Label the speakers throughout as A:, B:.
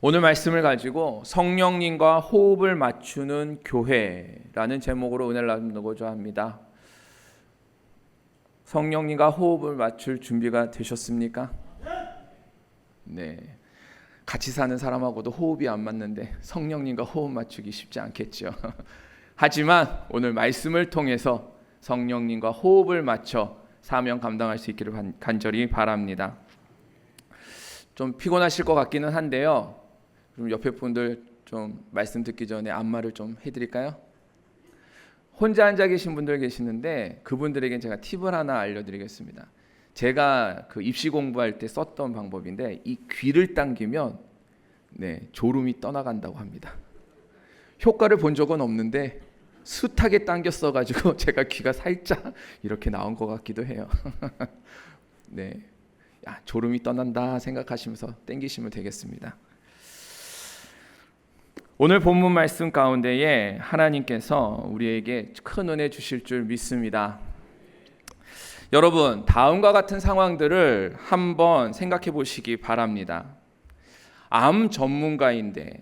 A: 오늘 말씀을 가지고 성령님과 호흡을 맞추는 교회라는 제목으로 은혜를 나누고자 합니다. 성령님과 호흡을 맞출 준비가 되셨습니까? 네. 같이 사는 사람하고도 호흡이 안 맞는데 성령님과 호흡 맞추기 쉽지 않겠죠. 하지만 오늘 말씀을 통해서 성령님과 호흡을 맞춰 사명 감당할 수 있기를 간절히 바랍니다. 좀 피곤하실 것 같기는 한데요. 그럼 옆에 분들 좀 말씀 듣기 전에 안마를 좀 해드릴까요? 혼자 앉아 계신 분들 계시는데 그분들에겐 제가 팁을 하나 알려드리겠습니다. 제가 그 입시 공부할 때 썼던 방법인데 이 귀를 당기면 졸음이 떠나간다고 합니다. 효과를 본 적은 없는데 숱하게 당겼어가지고 제가 귀가 살짝 이렇게 나온 것 같기도 해요. 네, 졸음이 떠난다 생각하시면서 당기시면 되겠습니다. 오늘 본문 말씀 가운데에 하나님께서 우리에게 큰 은혜 주실 줄 믿습니다. 여러분, 다음과 같은 상황들을 한번 생각해 보시기 바랍니다. 암 전문가인데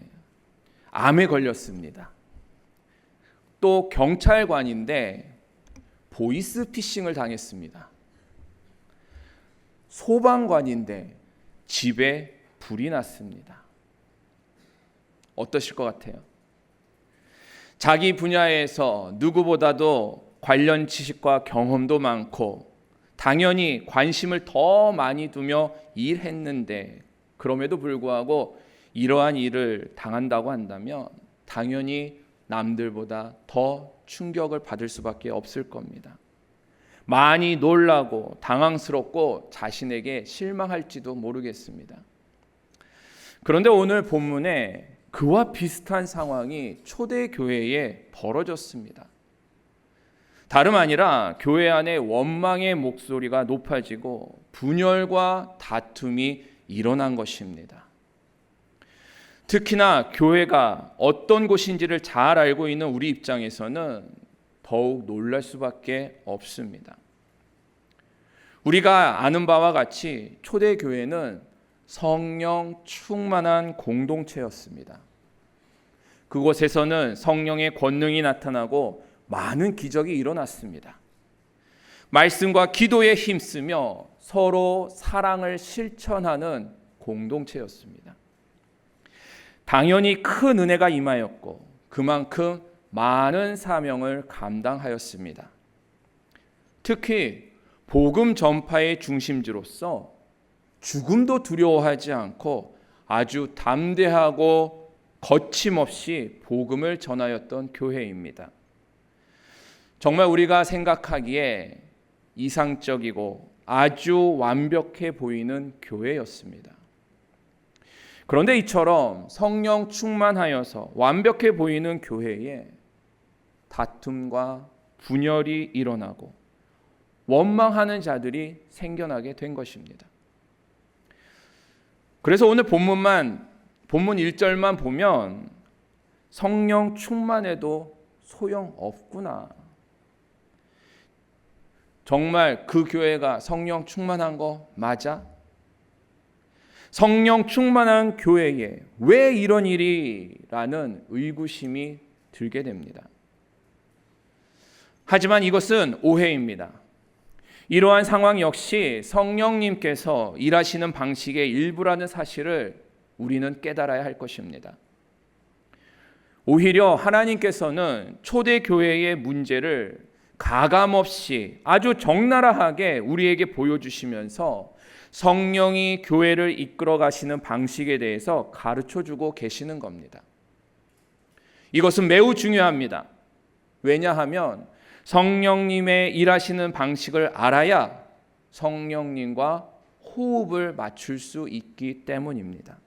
A: 암에 걸렸습니다. 또 경찰관인데 보이스피싱을 당했습니다. 소방관인데 집에 불이 났습니다. 어떠실 것 같아요? 자기 분야에서 누구보다도 관련 지식과 경험도 많고 당연히 관심을 더 많이 두며 일했는데 그럼에도 불구하고 이러한 일을 당한다고 한다면 당연히 남들보다 더 충격을 받을 수밖에 없을 겁니다. 많이 놀라고 당황스럽고 자신에게 실망할지도 모르겠습니다. 그런데 오늘 본문에 그와 비슷한 상황이 초대교회에 벌어졌습니다. 다름 아니라 교회 안에 원망의 목소리가 높아지고 분열과 다툼이 일어난 것입니다. 특히나 교회가 어떤 곳인지를 잘 알고 있는 우리 입장에서는 더욱 놀랄 수밖에 없습니다. 우리가 아는 바와 같이 초대교회는 성령 충만한 공동체였습니다. 그곳에서는 성령의 권능이 나타나고 많은 기적이 일어났습니다. 말씀과 기도에 힘쓰며 서로 사랑을 실천하는 공동체였습니다. 당연히 큰 은혜가 임하였고 그만큼 많은 사명을 감당하였습니다. 특히 복음 전파의 중심지로서 죽음도 두려워하지 않고 아주 담대하고 거침없이 복음을 전하였던 교회입니다. 정말 우리가 생각하기에 이상적이고 아주 완벽해 보이는 교회였습니다. 그런데 이처럼 성령 충만하여서 완벽해 보이는 교회에 다툼과 분열이 일어나고 원망하는 자들이 생겨나게 된 것입니다. 그래서 오늘 본문 1절만 보면 성령 충만해도 소용없구나. 정말 그 교회가 성령 충만한 거 맞아? 성령 충만한 교회에 왜 이런 일이라는 의구심이 들게 됩니다. 하지만 이것은 오해입니다. 이러한 상황 역시 성령님께서 일하시는 방식의 일부라는 사실을 우리는 깨달아야 할 것입니다. 오히려 하나님께서는 초대교회의 문제를 가감없이 아주 적나라하게 우리에게 보여주시면서 성령이 교회를 이끌어 가시는 방식에 대해서 가르쳐주고 계시는 겁니다. 이것은 매우 중요합니다. 왜냐하면 성령님의 일하시는 방식을 알아야 성령님과 호흡을 맞출 수 있기 때문입니다.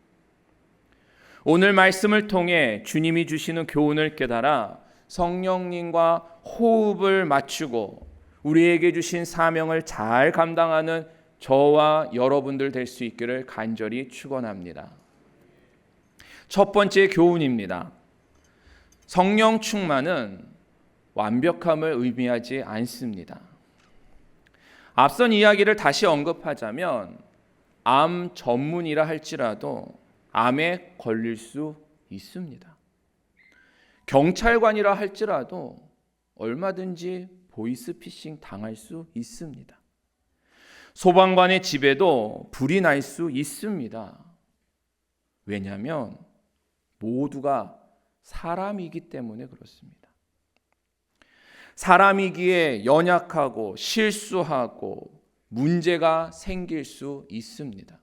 A: 오늘 말씀을 통해 주님이 주시는 교훈을 깨달아 성령님과 호흡을 맞추고 우리에게 주신 사명을 잘 감당하는 저와 여러분들 될 수 있기를 간절히 축원합니다. 첫 번째 교훈입니다. 성령 충만은 완벽함을 의미하지 않습니다. 앞선 이야기를 다시 언급하자면 암 전문이라 할지라도 암에 걸릴 수 있습니다. 경찰관이라 할지라도 얼마든지 보이스피싱 당할 수 있습니다. 소방관의 집에도 불이 날 수 있습니다. 왜냐하면 모두가 사람이기 때문에 그렇습니다. 사람이기에 연약하고 실수하고 문제가 생길 수 있습니다.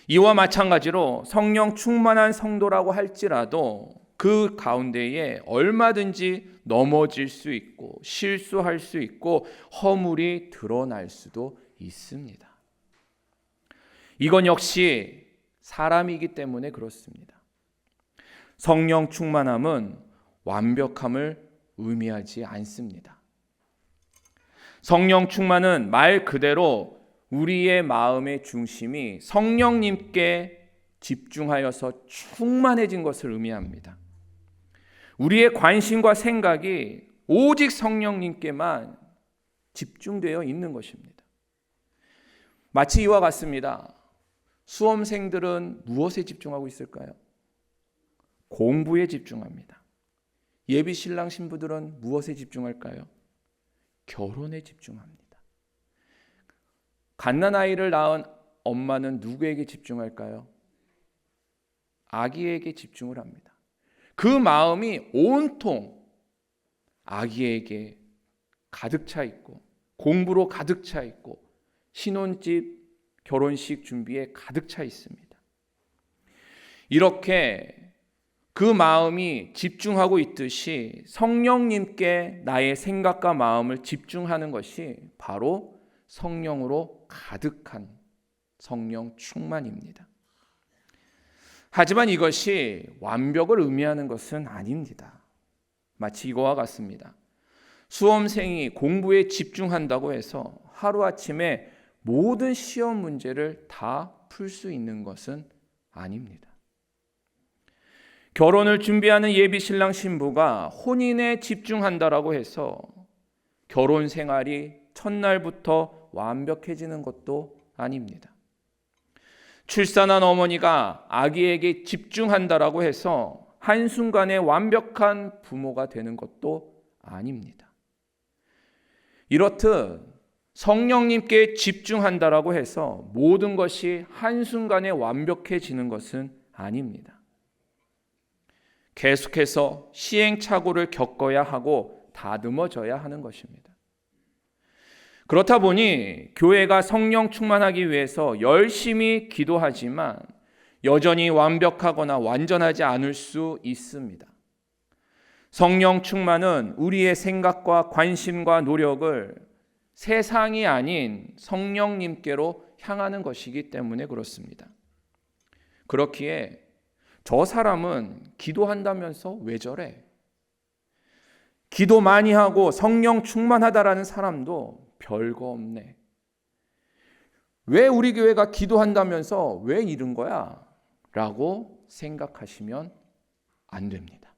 A: 이와 마찬가지로 성령 충만한 성도라고 할지라도 그 가운데에 얼마든지 넘어질 수 있고 실수할 수 있고 허물이 드러날 수도 있습니다. 이건 역시 사람이기 때문에 그렇습니다. 성령 충만함은 완벽함을 의미하지 않습니다. 성령 충만은 말 그대로 우리의 마음의 중심이 성령님께 집중하여서 충만해진 것을 의미합니다. 우리의 관심과 생각이 오직 성령님께만 집중되어 있는 것입니다. 마치 이와 같습니다. 수험생들은 무엇에 집중하고 있을까요? 공부에 집중합니다. 예비 신랑 신부들은 무엇에 집중할까요? 결혼에 집중합니다. 갓난아이를 낳은 엄마는 누구에게 집중할까요? 아기에게 집중을 합니다. 그 마음이 온통 아기에게 가득 차 있고 공부로 가득 차 있고 신혼집, 결혼식 준비에 가득 차 있습니다. 이렇게 그 마음이 집중하고 있듯이 성령님께 나의 생각과 마음을 집중하는 것이 바로 성령으로 가득한 성령 충만입니다. 하지만 이것이 완벽을 의미하는 것은 아닙니다. 마치 이거와 같습니다. 수험생이 공부에 집중한다고 해서 하루아침에 모든 시험 문제를 다 풀 수 있는 것은 아닙니다. 결혼을 준비하는 예비 신랑 신부가 혼인에 집중한다라고 해서 결혼 생활이 첫날부터 완벽해지는 것도 아닙니다. 출산한 어머니가 아기에게 집중한다라고 해서 한순간에 완벽한 부모가 되는 것도 아닙니다. 이렇듯 성령님께 집중한다라고 해서 모든 것이 한순간에 완벽해지는 것은 아닙니다. 계속해서 시행착오를 겪어야 하고 다듬어져야 하는 것입니다. 그렇다 보니 교회가 성령 충만하기 위해서 열심히 기도하지만 여전히 완벽하거나 완전하지 않을 수 있습니다. 성령 충만은 우리의 생각과 관심과 노력을 세상이 아닌 성령님께로 향하는 것이기 때문에 그렇습니다. 그렇기에 저 사람은 기도한다면서 왜 저래? 기도 많이 하고 성령 충만하다라는 사람도 별거 없네. 왜 우리 교회가 기도한다면서 왜 이런 거야? 라고 생각하시면 안 됩니다.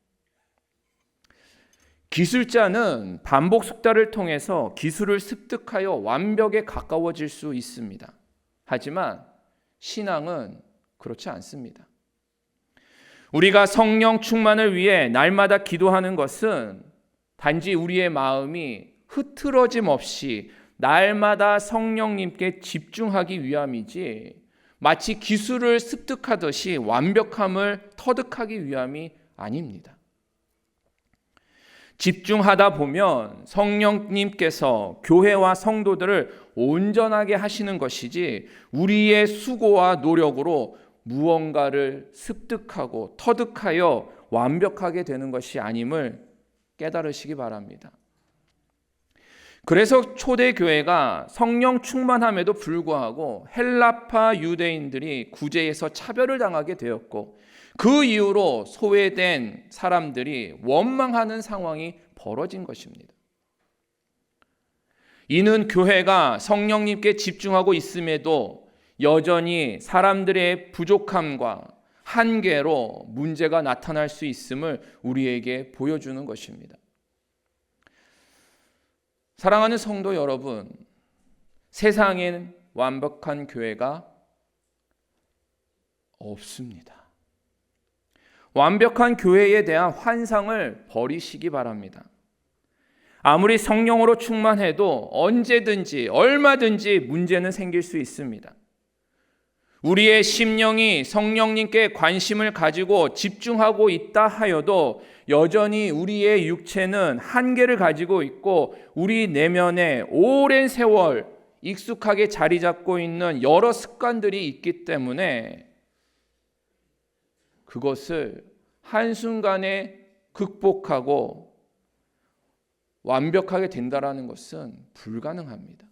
A: 기술자는 반복 숙달을 통해서 기술을 습득하여 완벽에 가까워질 수 있습니다. 하지만 신앙은 그렇지 않습니다. 우리가 성령 충만을 위해 날마다 기도하는 것은 단지 우리의 마음이 흐트러짐 없이 날마다 성령님께 집중하기 위함이지 마치 기술을 습득하듯이 완벽함을 터득하기 위함이 아닙니다. 집중하다 보면 성령님께서 교회와 성도들을 온전하게 하시는 것이지 우리의 수고와 노력으로 무언가를 습득하고 터득하여 완벽하게 되는 것이 아님을 깨달으시기 바랍니다. 그래서 초대교회가 성령 충만함에도 불구하고 헬라파 유대인들이 구제에서 차별을 당하게 되었고 그 이후로 소외된 사람들이 원망하는 상황이 벌어진 것입니다. 이는 교회가 성령님께 집중하고 있음에도 여전히 사람들의 부족함과 한계로 문제가 나타날 수 있음을 우리에게 보여주는 것입니다. 사랑하는 성도 여러분, 세상엔 완벽한 교회가 없습니다. 완벽한 교회에 대한 환상을 버리시기 바랍니다. 아무리 성령으로 충만해도 언제든지 얼마든지 문제는 생길 수 있습니다. 우리의 심령이 성령님께 관심을 가지고 집중하고 있다 하여도 여전히 우리의 육체는 한계를 가지고 있고 우리 내면에 오랜 세월 익숙하게 자리 잡고 있는 여러 습관들이 있기 때문에 그것을 한순간에 극복하고 완벽하게 된다라는 것은 불가능합니다.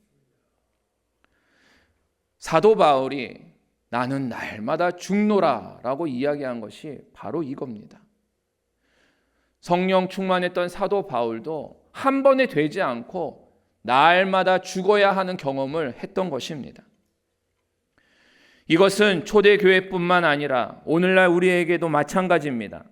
A: 사도 바울이 나는 날마다 죽노라 라고 이야기한 것이 바로 이겁니다. 성령 충만했던 사도 바울도 한 번에 되지 않고 날마다 죽어야 하는 경험을 했던 것입니다. 이것은 초대교회뿐만 아니라 오늘날 우리에게도 마찬가지입니다.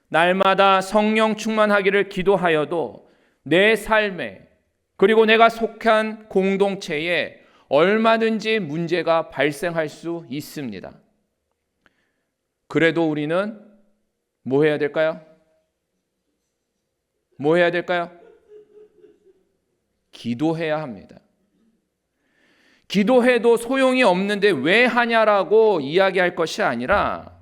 A: 날마다 성령 충만하기를 기도하여도 내 삶에 그리고 내가 속한 공동체에 얼마든지 문제가 발생할 수 있습니다. 그래도 우리는 뭐 해야 될까요? 뭐 해야 될까요? 기도해야 합니다. 기도해도 소용이 없는데 왜 하냐라고 이야기할 것이 아니라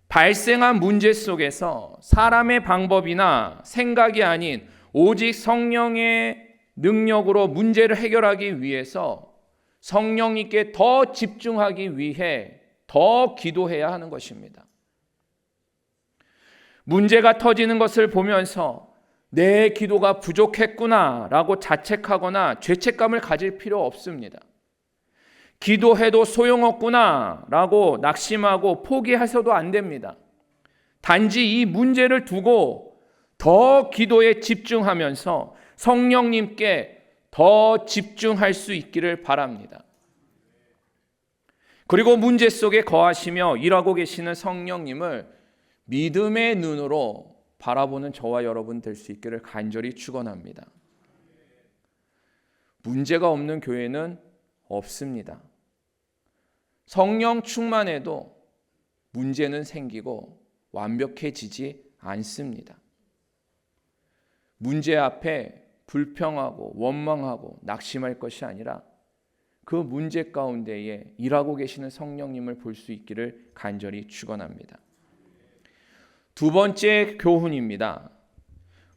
A: 발생한 문제 속에서 사람의 방법이나 생각이 아닌 오직 성령의 능력으로 문제를 해결하기 위해서 성령님께 더 집중하기 위해 더 기도해야 하는 것입니다. 문제가 터지는 것을 보면서 내 기도가 부족했구나라고 자책하거나 죄책감을 가질 필요 없습니다. 기도해도 소용없구나라고 낙심하고 포기해서도 안 됩니다. 단지 이 문제를 두고 더 기도에 집중하면서 성령님께 더 집중할 수 있기를 바랍니다. 그리고 문제 속에 거하시며 일하고 계시는 성령님을 믿음의 눈으로 바라보는 저와 여러분 될 수 있기를 간절히 축원합니다. 문제가 없는 교회는 없습니다. 성령 충만해도 문제는 생기고 완벽해지지 않습니다. 문제 앞에 불평하고 원망하고 낙심할 것이 아니라 그 문제 가운데에 일하고 계시는 성령님을 볼 수 있기를 간절히 축원합니다. 두 번째 교훈입니다.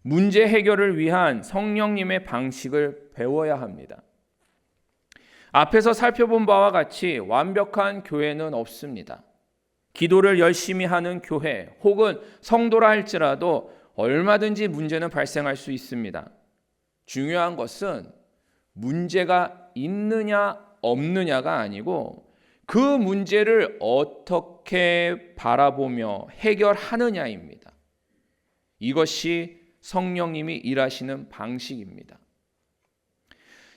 A: 문제 해결을 위한 성령님의 방식을 배워야 합니다. 앞에서 살펴본 바와 같이 완벽한 교회는 없습니다. 기도를 열심히 하는 교회 혹은 성도라 할지라도 얼마든지 문제는 발생할 수 있습니다. 중요한 것은 문제가 있느냐 없느냐가 아니고 그 문제를 어떻게 바라보며 해결하느냐입니다. 이것이 성령님이 일하시는 방식입니다.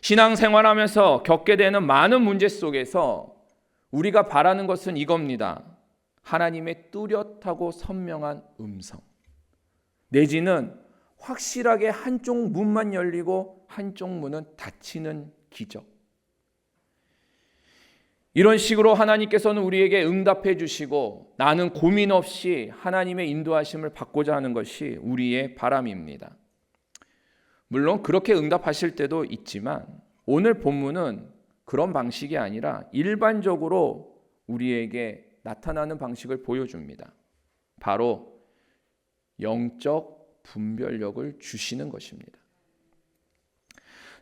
A: 신앙생활하면서 겪게 되는 많은 문제 속에서 우리가 바라는 것은 이겁니다. 하나님의 뚜렷하고 선명한 음성. 내지는 확실하게 한쪽 문만 열리고 한쪽 문은 닫히는 기적. 이런 식으로 하나님께서는 우리에게 응답해 주시고 나는 고민 없이 하나님의 인도하심을 받고자 하는 것이 우리의 바람입니다. 물론 그렇게 응답하실 때도 있지만 오늘 본문은 그런 방식이 아니라 일반적으로 우리에게 나타나는 방식을 보여줍니다. 바로 영적 분별력을 주시는 것입니다.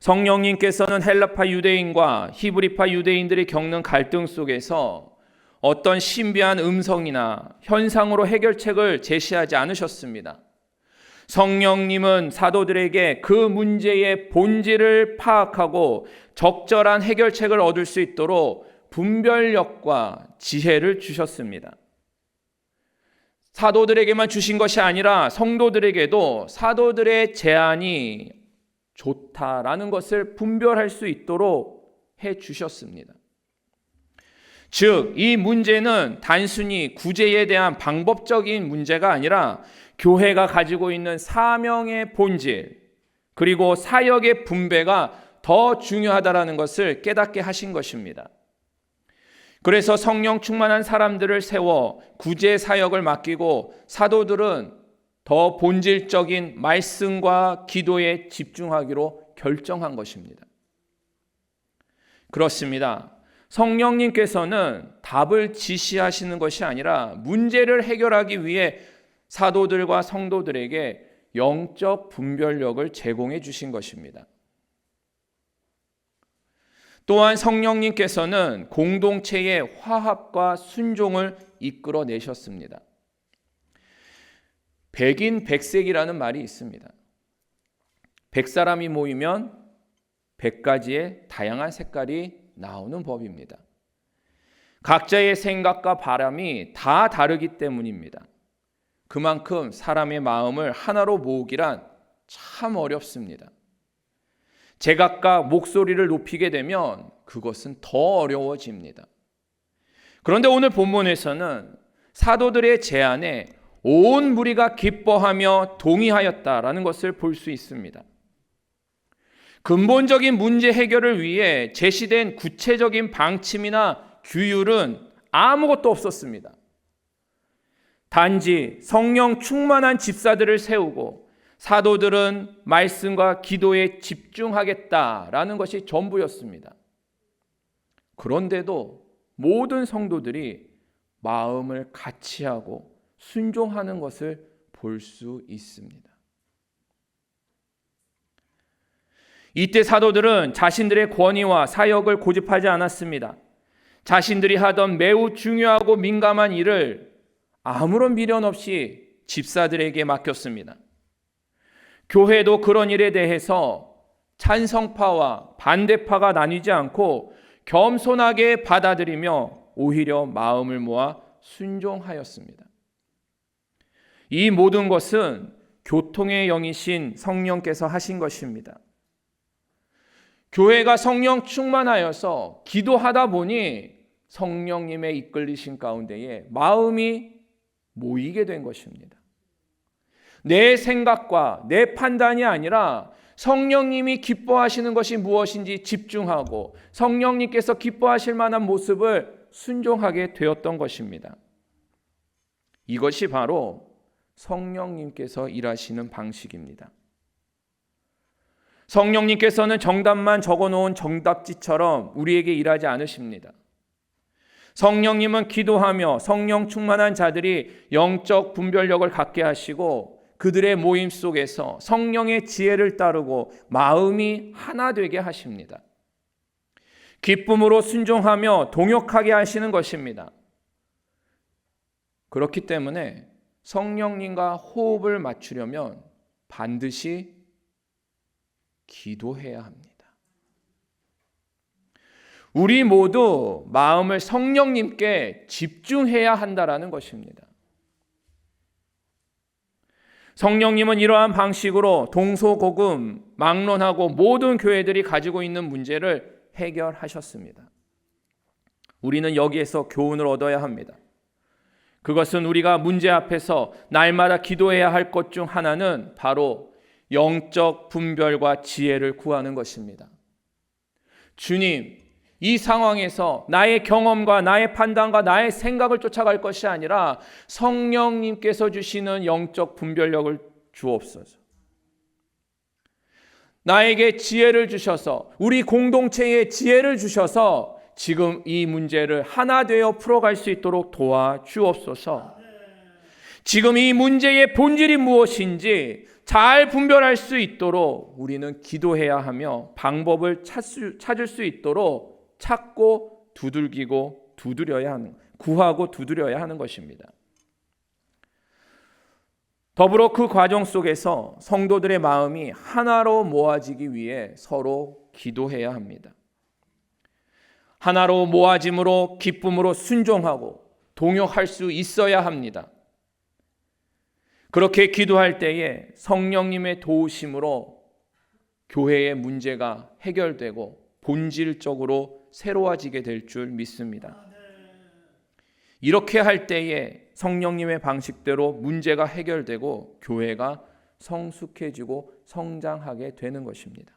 A: 성령님께서는 헬라파 유대인과 히브리파 유대인들이 겪는 갈등 속에서 어떤 신비한 음성이나 현상으로 해결책을 제시하지 않으셨습니다. 성령님은 사도들에게 그 문제의 본질을 파악하고 적절한 해결책을 얻을 수 있도록 분별력과 지혜를 주셨습니다. 사도들에게만 주신 것이 아니라 성도들에게도 사도들의 제안이 좋다라는 것을 분별할 수 있도록 해 주셨습니다. 즉, 이 문제는 단순히 구제에 대한 방법적인 문제가 아니라 교회가 가지고 있는 사명의 본질 그리고 사역의 분배가 더 중요하다라는 것을 깨닫게 하신 것입니다. 그래서 성령 충만한 사람들을 세워 구제 사역을 맡기고 사도들은 더 본질적인 말씀과 기도에 집중하기로 결정한 것입니다. 그렇습니다. 성령님께서는 답을 지시하시는 것이 아니라 문제를 해결하기 위해 사도들과 성도들에게 영적 분별력을 제공해 주신 것입니다. 또한 성령님께서는 공동체의 화합과 순종을 이끌어내셨습니다. 백인 백색이라는 말이 있습니다. 100사람이 모이면 100가지의 다양한 색깔이 나오는 법입니다. 각자의 생각과 바람이 다 다르기 때문입니다. 그만큼 사람의 마음을 하나로 모으기란 참 어렵습니다. 제각각 목소리를 높이게 되면 그것은 더 어려워집니다. 그런데 오늘 본문에서는 사도들의 제안에 온 무리가 기뻐하며 동의하였다라는 것을 볼 수 있습니다. 근본적인 문제 해결을 위해 제시된 구체적인 방침이나 규율은 아무것도 없었습니다. 단지 성령 충만한 집사들을 세우고 사도들은 말씀과 기도에 집중하겠다라는 것이 전부였습니다. 그런데도 모든 성도들이 마음을 같이하고 순종하는 것을 볼 수 있습니다. 이때 사도들은 자신들의 권위와 사역을 고집하지 않았습니다. 자신들이 하던 매우 중요하고 민감한 일을 아무런 미련 없이 집사들에게 맡겼습니다. 교회도 그런 일에 대해서 찬성파와 반대파가 나뉘지 않고 겸손하게 받아들이며 오히려 마음을 모아 순종하였습니다. 이 모든 것은 교통의 영이신 성령께서 하신 것입니다. 교회가 성령 충만하여서 기도하다 보니 성령님의 이끌리신 가운데에 마음이 모이게 된 것입니다. 내 생각과 내 판단이 아니라 성령님이 기뻐하시는 것이 무엇인지 집중하고 성령님께서 기뻐하실 만한 모습을 순종하게 되었던 것입니다. 이것이 바로 성령님께서 일하시는 방식입니다. 성령님께서는 정답만 적어놓은 정답지처럼 우리에게 일하지 않으십니다. 성령님은 기도하며 성령 충만한 자들이 영적 분별력을 갖게 하시고 그들의 모임 속에서 성령의 지혜를 따르고 마음이 하나 되게 하십니다. 기쁨으로 순종하며 동역하게 하시는 것입니다. 그렇기 때문에 성령님과 호흡을 맞추려면 반드시 기도해야 합니다. 우리 모두 마음을 성령님께 집중해야 한다라는 것입니다. 성령님은 이러한 방식으로 동서고금 막론하고 모든 교회들이 가지고 있는 문제를 해결하셨습니다. 우리는 여기에서 교훈을 얻어야 합니다. 그것은 우리가 문제 앞에서 날마다 기도해야 할 것 중 하나는 바로 영적 분별과 지혜를 구하는 것입니다. 주님, 이 상황에서 나의 경험과 나의 판단과 나의 생각을 쫓아갈 것이 아니라 성령님께서 주시는 영적 분별력을 주옵소서. 나에게 지혜를 주셔서 우리 공동체에 지혜를 주셔서 지금 이 문제를 하나 되어 풀어갈 수 있도록 도와주옵소서. 지금 이 문제의 본질이 무엇인지 잘 분별할 수 있도록 우리는 기도해야 하며 방법을 찾을 수 있도록 찾고 두들기고 두드려야 하는, 구하고 두드려야 하는 것입니다. 더불어 그 과정 속에서 성도들의 마음이 하나로 모아지기 위해 서로 기도해야 합니다. 하나로 모아짐으로 기쁨으로 순종하고 동역할 수 있어야 합니다. 그렇게 기도할 때에 성령님의 도우심으로 교회의 문제가 해결되고 본질적으로 새로워지게 될 줄 믿습니다. 이렇게 할 때에 성령님의 방식대로 문제가 해결되고 교회가 성숙해지고 성장하게 되는 것입니다.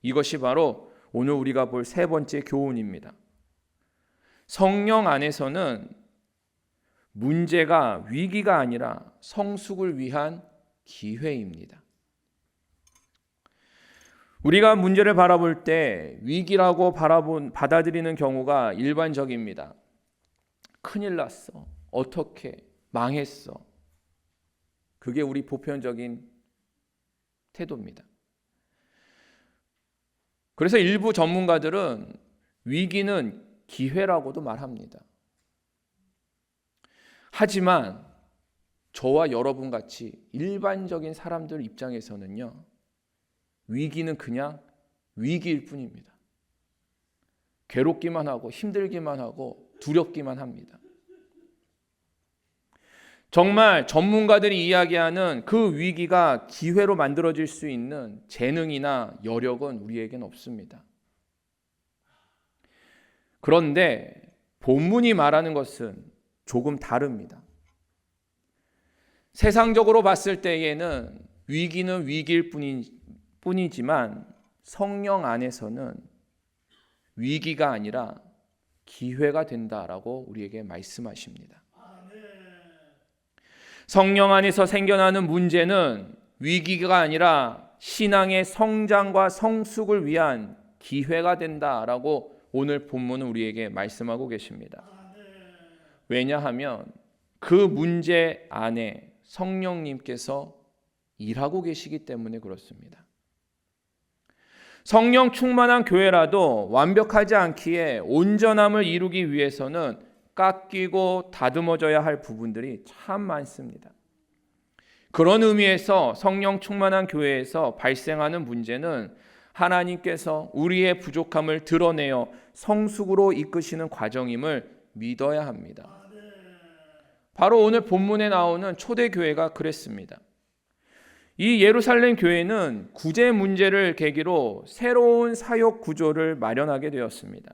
A: 이것이 바로 오늘 우리가 볼 세 번째 교훈입니다. 성령 안에서는 문제가 위기가 아니라 성숙을 위한 기회입니다. 우리가 문제를 바라볼 때 위기라고 받아들이는 경우가 일반적입니다. 큰일 났어. 어떻게 망했어. 그게 우리 보편적인 태도입니다. 그래서 일부 전문가들은 위기는 기회라고도 말합니다. 하지만 저와 여러분 같이 일반적인 사람들 입장에서는요, 위기는 그냥 위기일 뿐입니다. 괴롭기만 하고 힘들기만 하고 두렵기만 합니다. 정말 전문가들이 이야기하는 그 위기가 기회로 만들어질 수 있는 재능이나 여력은 우리에겐 없습니다. 그런데 본문이 말하는 것은 조금 다릅니다. 세상적으로 봤을 때에는 위기는 위기일 뿐이지만 성령 안에서는 위기가 아니라 기회가 된다라고 우리에게 말씀하십니다. 성령 안에서 생겨나는 문제는 위기가 아니라 신앙의 성장과 성숙을 위한 기회가 된다라고 오늘 본문은 우리에게 말씀하고 계십니다. 왜냐하면 그 문제 안에 성령님께서 일하고 계시기 때문에 그렇습니다. 성령 충만한 교회라도 완벽하지 않기에 온전함을 이루기 위해서는 깎이고 다듬어져야 할 부분들이 참 많습니다. 그런 의미에서 성령 충만한 교회에서 발생하는 문제는 하나님께서 우리의 부족함을 드러내어 성숙으로 이끄시는 과정임을 믿어야 합니다. 바로 오늘 본문에 나오는 초대교회가 그랬습니다. 이 예루살렘 교회는 구제 문제를 계기로 새로운 사역 구조를 마련하게 되었습니다.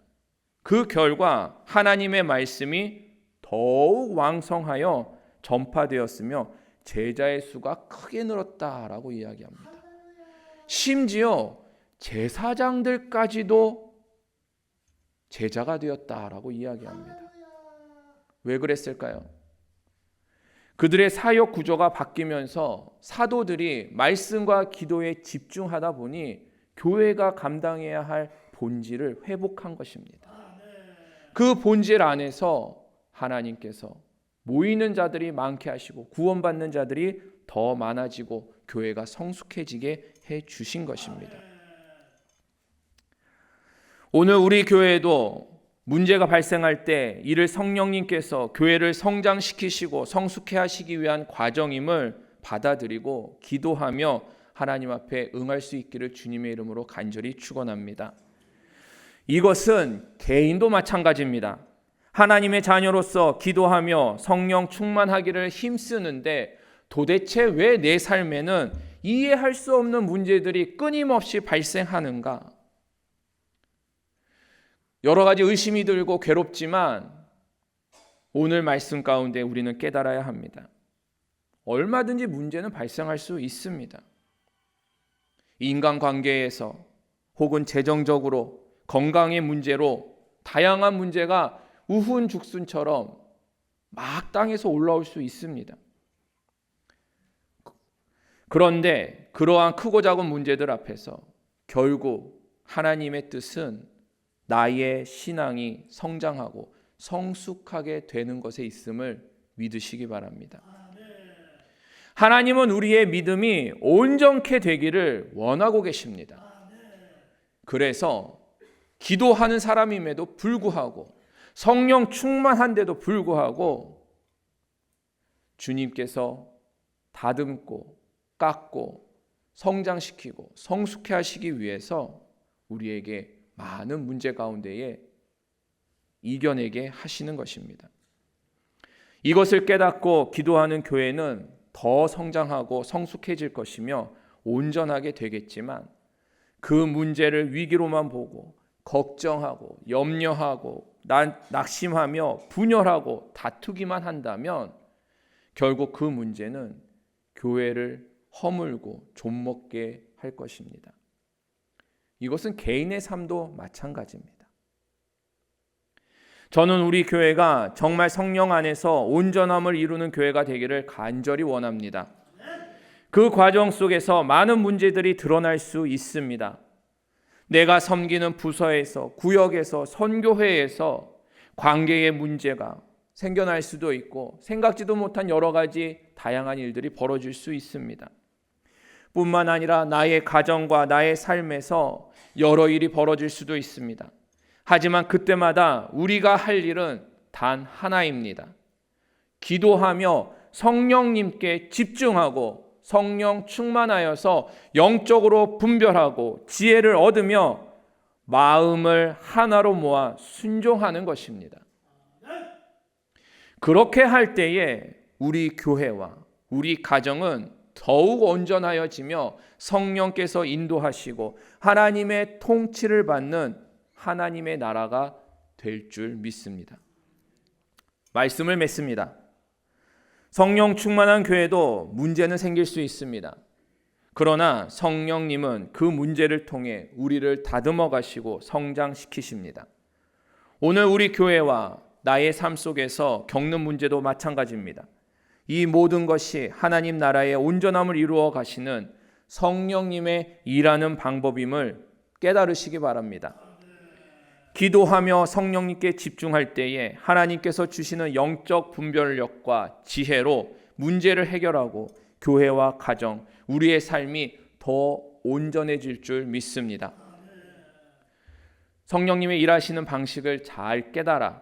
A: 그 결과 하나님의 말씀이 더욱 왕성하여 전파되었으며 제자의 수가 크게 늘었다라고 이야기합니다. 심지어 제사장들까지도 제자가 되었다라고 이야기합니다. 왜 그랬을까요? 그들의 사역 구조가 바뀌면서 사도들이 말씀과 기도에 집중하다 보니 교회가 감당해야 할 본질을 회복한 것입니다. 그 본질 안에서 하나님께서 모이는 자들이 많게 하시고 구원받는 자들이 더 많아지고 교회가 성숙해지게 해 주신 것입니다. 오늘 우리 교회에도 문제가 발생할 때 이를 성령님께서 교회를 성장시키시고 성숙해 하시기 위한 과정임을 받아들이고 기도하며 하나님 앞에 응할 수 있기를 주님의 이름으로 간절히 축원합니다. 이것은 개인도 마찬가지입니다. 하나님의 자녀로서 기도하며 성령 충만하기를 힘쓰는데 도대체 왜 내 삶에는 이해할 수 없는 문제들이 끊임없이 발생하는가? 여러 가지 의심이 들고 괴롭지만 오늘 말씀 가운데 우리는 깨달아야 합니다. 얼마든지 문제는 발생할 수 있습니다. 인간관계에서 혹은 재정적으로 건강의 문제로 다양한 문제가 우훈죽순처럼 막 땅에서 올라올 수 있습니다. 그런데 그러한 크고 작은 문제들 앞에서 결국 하나님의 뜻은 나의 신앙이 성장하고 성숙하게 되는 것에 있음을 믿으시기 바랍니다. 하나님은 우리의 믿음이 온전케 되기를 원하고 계십니다. 그래서 기도하는 사람임에도 불구하고 성령 충만한데도 불구하고 주님께서 다듬고 깎고 성장시키고 성숙해 하시기 위해서 우리에게 많은 문제 가운데에 이겨내게 하시는 것입니다. 이것을 깨닫고 기도하는 교회는 더 성장하고 성숙해질 것이며 온전하게 되겠지만 그 문제를 위기로만 보고 걱정하고 염려하고 낙심하며 분열하고 다투기만 한다면 결국 그 문제는 교회를 허물고 좀먹게 할 것입니다. 이것은 개인의 삶도 마찬가지입니다. 저는 우리 교회가 정말 성령 안에서 온전함을 이루는 교회가 되기를 간절히 원합니다. 그 과정 속에서 많은 문제들이 드러날 수 있습니다. 내가 섬기는 부서에서, 구역에서, 선교회에서 관계의 문제가 생겨날 수도 있고 생각지도 못한 여러 가지 다양한 일들이 벌어질 수 있습니다. 뿐만 아니라 나의 가정과 나의 삶에서 여러 일이 벌어질 수도 있습니다. 하지만 그때마다 우리가 할 일은 단 하나입니다. 기도하며 성령님께 집중하고 성령 충만하여서 영적으로 분별하고 지혜를 얻으며 마음을 하나로 모아 순종하는 것입니다. 그렇게 할 때에 우리 교회와 우리 가정은 더욱 온전하여지며 성령께서 인도하시고 하나님의 통치를 받는 하나님의 나라가 될 줄 믿습니다. 말씀을 맺습니다. 성령 충만한 교회도 문제는 생길 수 있습니다. 그러나 성령님은 그 문제를 통해 우리를 다듬어 가시고 성장시키십니다. 오늘 우리 교회와 나의 삶 속에서 겪는 문제도 마찬가지입니다. 이 모든 것이 하나님 나라의 온전함을 이루어 가시는 성령님의 일하는 방법임을 깨달으시기 바랍니다. 기도하며 성령님께 집중할 때에 하나님께서 주시는 영적 분별력과 지혜로 문제를 해결하고 교회와 가정, 우리의 삶이 더 온전해질 줄 믿습니다. 성령님의 일하시는 방식을 잘 깨달아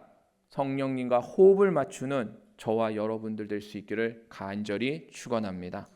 A: 성령님과 호흡을 맞추는 저와 여러분들 될 수 있기를 간절히 축원합니다.